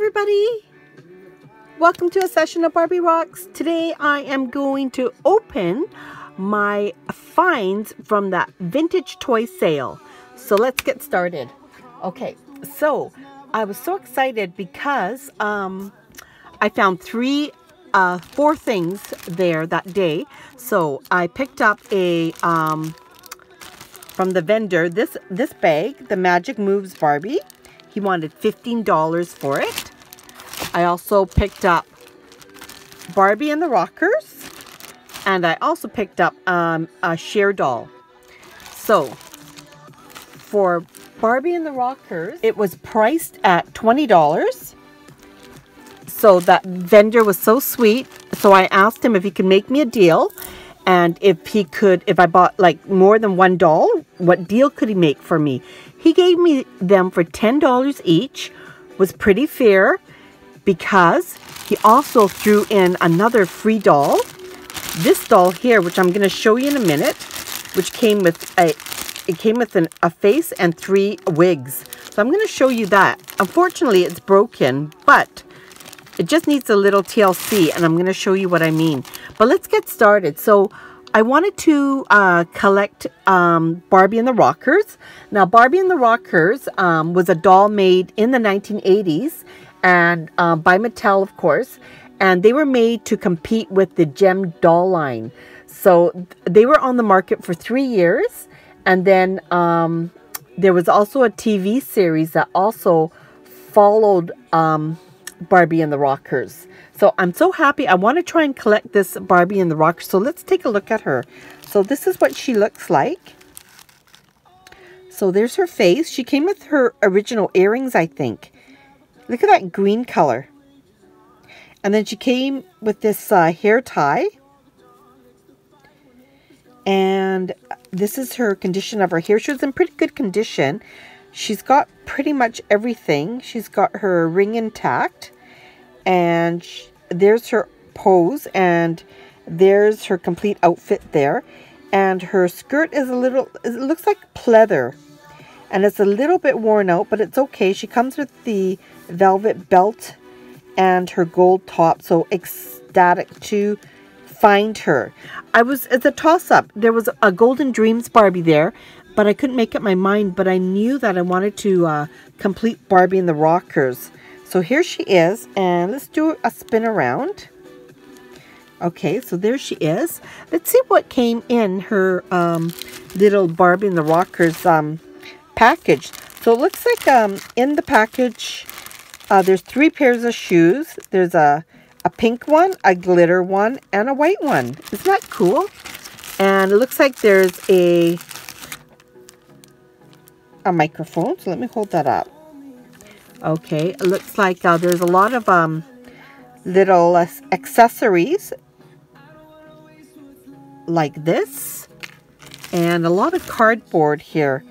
everybody! Welcome to a session of Barbie Rocks. Today I am going to open my finds from that vintage toy sale. So let's get started. Okay, so I was so excited because I found four things there that day. So I picked up a from the vendor this bag, the Magic Moves Barbie. He wanted $15 for it. I also picked up Barbie and the Rockers, and I also picked up a Cher doll. So for Barbie and the Rockers, it was priced at $20. So that vendor was so sweet. So I asked him if he could make me a deal, and if I bought like more than one doll, what deal could he make for me? He gave me them for $10 each. Was pretty fair because he also threw in another free doll. This doll here, which I'm going to show you in a minute, which came with a face and 3 wigs. So I'm going to show you that. Unfortunately, it's broken, but it just needs a little TLC, and I'm going to show you what I mean. But let's get started. So I wanted to collect Barbie and the Rockers. Now, Barbie and the Rockers was a doll made in the 1980s, and by Mattel, of course. And they were made to compete with the Gem doll line. So they were on the market for 3 years. And then there was also a TV series that also followed Barbie and the Rockers. So I'm so happy. I want to try and collect this Barbie and the Rockers. So let's take a look at her. So this is what she looks like. So there's her face. She came with her original earrings, I think. Look at that green color. And then she came with this hair tie. And this is her condition of her hair. She was in pretty good condition. She's got pretty much everything. She's got her ring intact. And there's her pose. And there's her complete outfit there. And her skirt is it looks like pleather. And it's a little bit worn out, but it's okay. She comes with the velvet belt and her gold top. So ecstatic to find her. It's a toss-up. There was a Golden Dreams Barbie there, but I couldn't make up my mind. But I knew that I wanted to complete Barbie and the Rockers. So here she is, and let's do a spin around. Okay, so there she is. Let's see what came in her little Barbie and the Rockers package. So it looks like in the package, there's 3 pairs of shoes. There's a pink one, a glitter one, and a white one. Isn't that cool? And it looks like there's a microphone. So let me hold that up. Okay, it looks like there's a lot of little accessories like this, and a lot of cardboard here.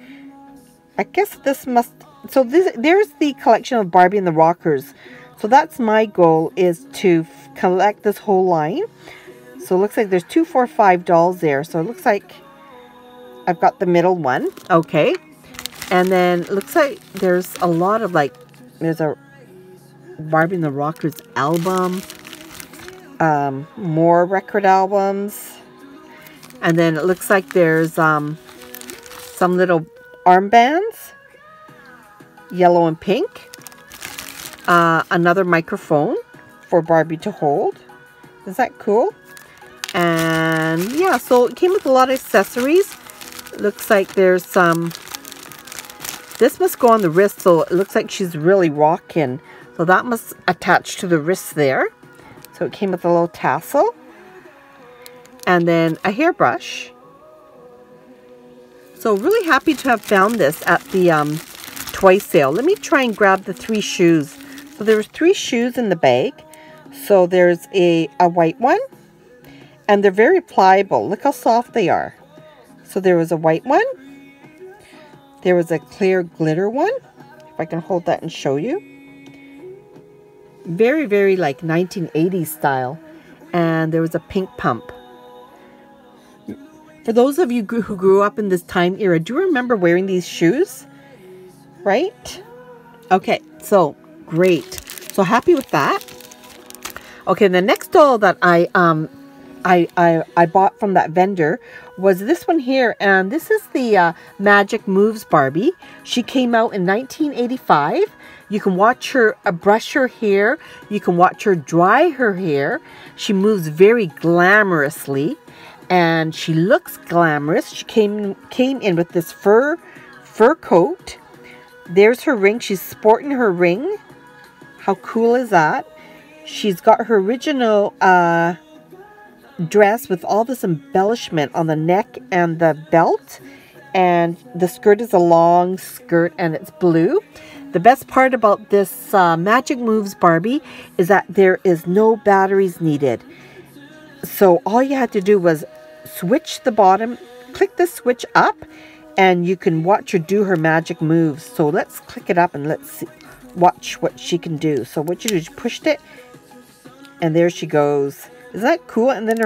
I guess this must. So there's the collection of Barbie and the Rockers. So that's my goal, is to collect this whole line. So it looks like there's 2, 4, 5 dolls there. So it looks like I've got the middle one. Okay. And then it looks like there's a lot of there's a Barbie and the Rockers album. More record albums. And then it looks like there's some little armbands. Yellow and pink. Another microphone for Barbie to hold. Is that cool? And yeah, so it came with a lot of accessories. Looks like there's some. This must go on the wrist, so it looks like she's really rocking. So that must attach to the wrist there. So it came with a little tassel. And then a hairbrush. So really happy to have found this at the toy sale. Let me try and grab the 3 shoes. So there was 3 shoes in the bag. So there's a white one. And they're very pliable. Look how soft they are. So there was a white one. There was a clear glitter one. If I can hold that and show you. Very, very like 1980s style. And there was a pink pump. For those of you who grew up in this time era, do you remember wearing these shoes? Right? Okay, so great. So happy with that. Okay, the next doll that I bought from that vendor was this one here, and this is the Magic Moves Barbie. She came out in 1985. You can watch her brush her hair. You can watch her dry her hair. She moves very glamorously, and she looks glamorous. She came in with this fur coat. There's her ring. She's sporting her ring. How cool is that? She's got her original dress with all this embellishment on the neck and the belt, and the skirt is a long skirt and it's blue. The best part about this Magic Moves Barbie is that there is no batteries needed. So all you had to do was switch the bottom, click the switch up, and you can watch her do her magic moves. So let's click it up and let's see, watch what she can do. So what you do is you pushed it, and there she goes. Isn't that cool? And then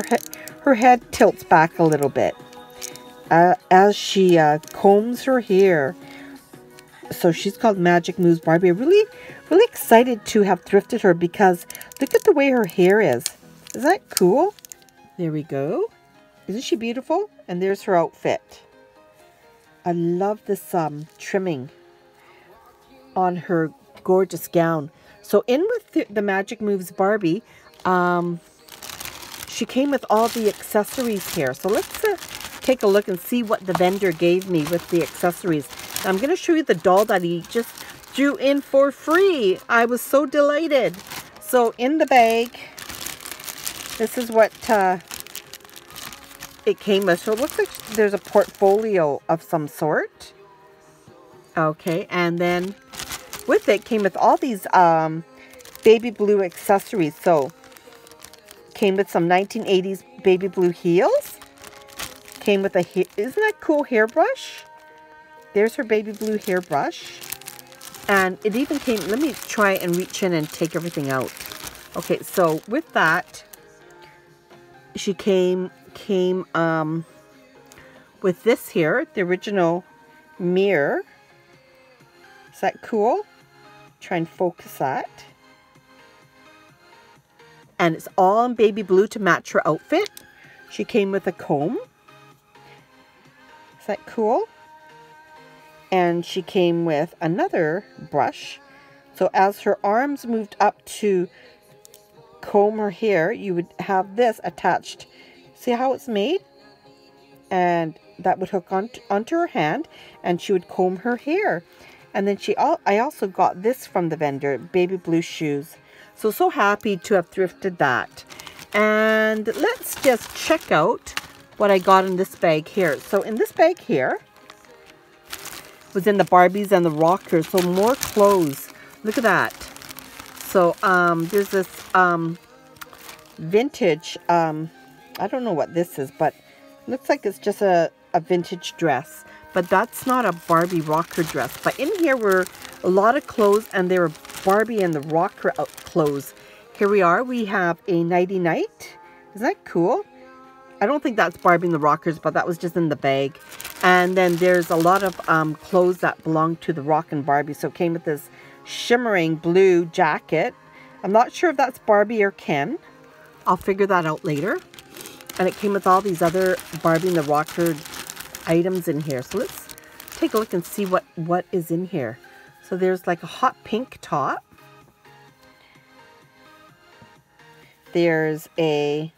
her head tilts back a little bit as she combs her hair. So she's called Magic Moves Barbie. I'm really excited to have thrifted her because look at the way her hair is. Is that cool? There we go. Isn't she beautiful? And there's her outfit. I love this trimming on her gorgeous gown. So in with the Magic Moves Barbie, she came with all the accessories here. So let's take a look and see what the vendor gave me with the accessories. I'm going to show you the doll that he just threw in for free. I was so delighted. So in the bag, this is what it came with. So it looks like there's a portfolio of some sort. Okay, and then with it came with all these baby blue accessories. So came with some 1980s baby blue heels. Came with a isn't that cool hairbrush? There's her baby blue hairbrush. And it even came, let me try and reach in and take everything out. Okay, so with that, she came with this here, the original mirror. Is that cool? Try and focus that. And it's all in baby blue to match her outfit. She came with a comb. Is that cool? And she came with another brush. So as her arms moved up to comb her hair, you would have this attached. See how it's made? And that would hook onto her hand, and she would comb her hair. And then I also got this from the vendor, baby blue shoes. So happy to have thrifted that. And let's just check out what I got in this bag here. So in this bag here was in the Barbies and the rockers. So more clothes. Look at that. So there's this vintage, I don't know what this is, but looks like it's just a vintage dress. But that's not a Barbie rocker dress. But in here were a lot of clothes, and they were Barbie and the rocker clothes. Here we are. We have a nighty night. Is that cool? I don't think that's Barbie and the rockers, but that was just in the bag. And then there's a lot of clothes that belong to the Rock and Barbie. So it came with this shimmering blue jacket. I'm not sure if that's Barbie or Ken. I'll figure that out later. And it came with all these other Barbie and the rocker items in here. So let's take a look and see what is in here. So there's like a hot pink top. There's a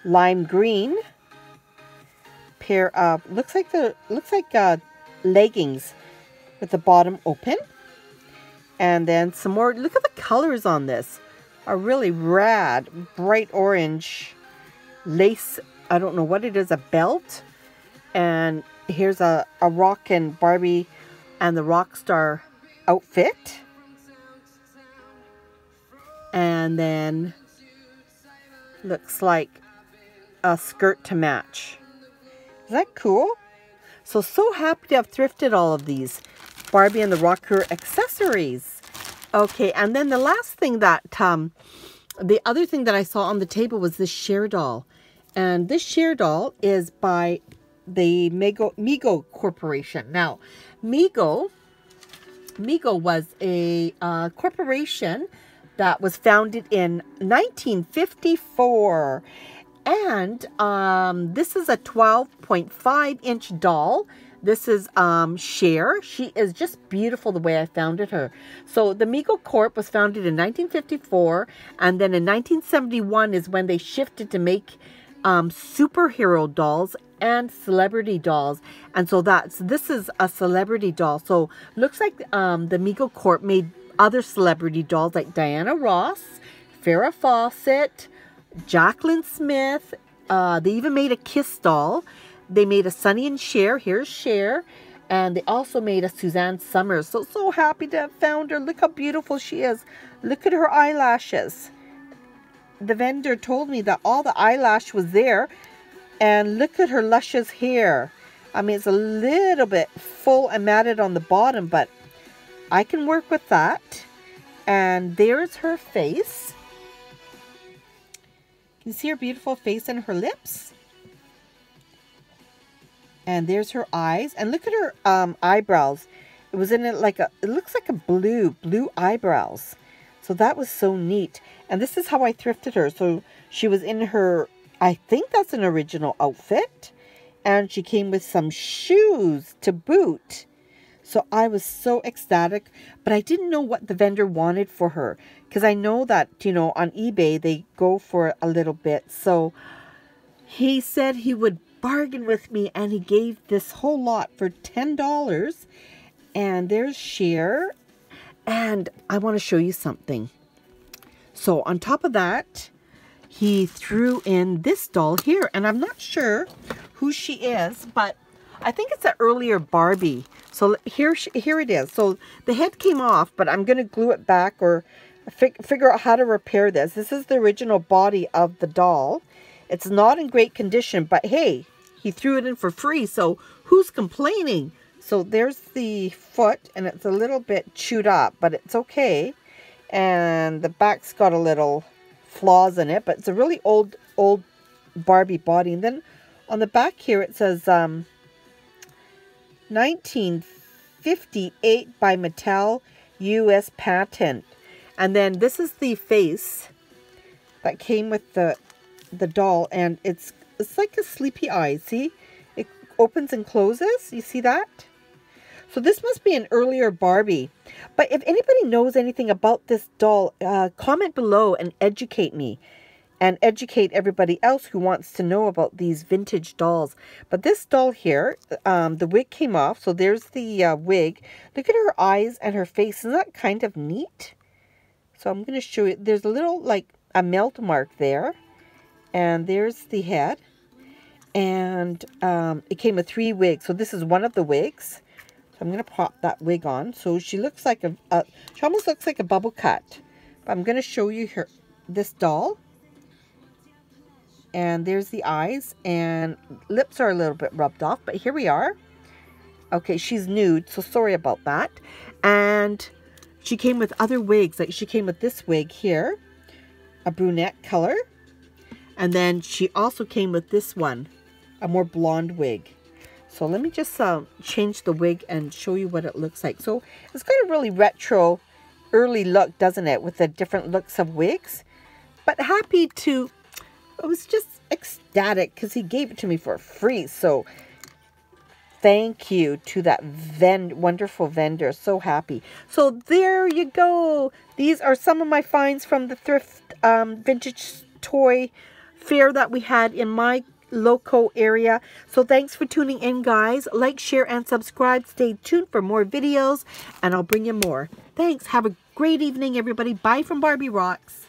lime green pair of looks like leggings with the bottom open. And then some more. Look at the colors on this. A really rad bright orange lace. I don't know what it is, a belt. And here's a Rock and Barbie and the Rockstar outfit. And then looks like a skirt to match. Is that cool? So happy to have thrifted all of these Barbie and the rocker accessories. Okay, and then the last thing that, the other thing that I saw on the table was this Cher doll. And this Cher doll is by the Mego Corporation. Now, Mego Mego was a corporation that was founded in 1954. And this is a 12.5-inch doll. This is Cher. She is just beautiful the way I founded her. So the Mego Corp was founded in 1954. And then in 1971 is when they shifted to make superhero dolls and celebrity dolls. And so this is a celebrity doll. So looks like the Mego Corp made other celebrity dolls like Diana Ross, Farrah Fawcett, Jacqueline Smith. They even made a Kiss doll. They made a Sonny and Cher. Here's Cher. And they also made a Suzanne Summers. So happy to have found her. Look how beautiful she is. Look at her eyelashes. The vendor told me that all the eyelash was there. And look at her luscious hair. I mean, it's a little bit full and matted on the bottom, but I can work with that. And there's her face. You see her beautiful face and her lips? And there's her eyes. And look at her eyebrows. It was in it like it looks like a blue eyebrows. So that was so neat. And this is how I thrifted her. So she was in her, I think that's an original outfit. And she came with some shoes to boot. So I was so ecstatic. But I didn't know what the vendor wanted for her. Because I know that, you know, on eBay, they go for a little bit. So he said he would bargain with me. And he gave this whole lot for $10. And there's Cher. And I want to show you something. So on top of that, he threw in this doll here. And I'm not sure who she is, but I think it's an earlier Barbie. So here it is. So the head came off, but I'm going to glue it back or figure out how to repair this. This is the original body of the doll. It's not in great condition, but hey, he threw it in for free. So who's complaining? So there's the foot, and it's a little bit chewed up, but it's okay. And the back's got a little flaws in it, but it's a really old Barbie body. And then on the back here, it says 1958 by Mattel, U.S. patent. And then this is the face that came with the doll, and it's like a sleepy eye. See, it opens and closes. You see that? So this must be an earlier Barbie. But if anybody knows anything about this doll, comment below and educate me. And educate everybody else who wants to know about these vintage dolls. But this doll here, the wig came off. So there's the wig. Look at her eyes and her face. Isn't that kind of neat? So I'm going to show you. There's a little, like, a melt mark there. And there's the head. And it came with 3 wigs. So this is one of the wigs. So I'm going to pop that wig on. So she looks like she almost looks like a bubble cut. But I'm going to show you this doll. And there's the eyes. And lips are a little bit rubbed off. But here we are. Okay, she's nude. So sorry about that. And she came with other wigs. Like she came with this wig here. A brunette color. And then she also came with this one. A more blonde wig. So let me just change the wig and show you what it looks like. So it's got a really retro, early look, doesn't it? With the different looks of wigs. But happy to... I was just ecstatic because he gave it to me for free. So thank you to that wonderful vendor. So happy. So there you go. These are some of my finds from the thrift vintage toy fair that we had in my local area. So thanks for tuning in, guys. Like, share, and subscribe. Stay tuned for more videos, and I'll bring you more. Thanks. Have a great evening, everybody. Bye from Barbie Rocks.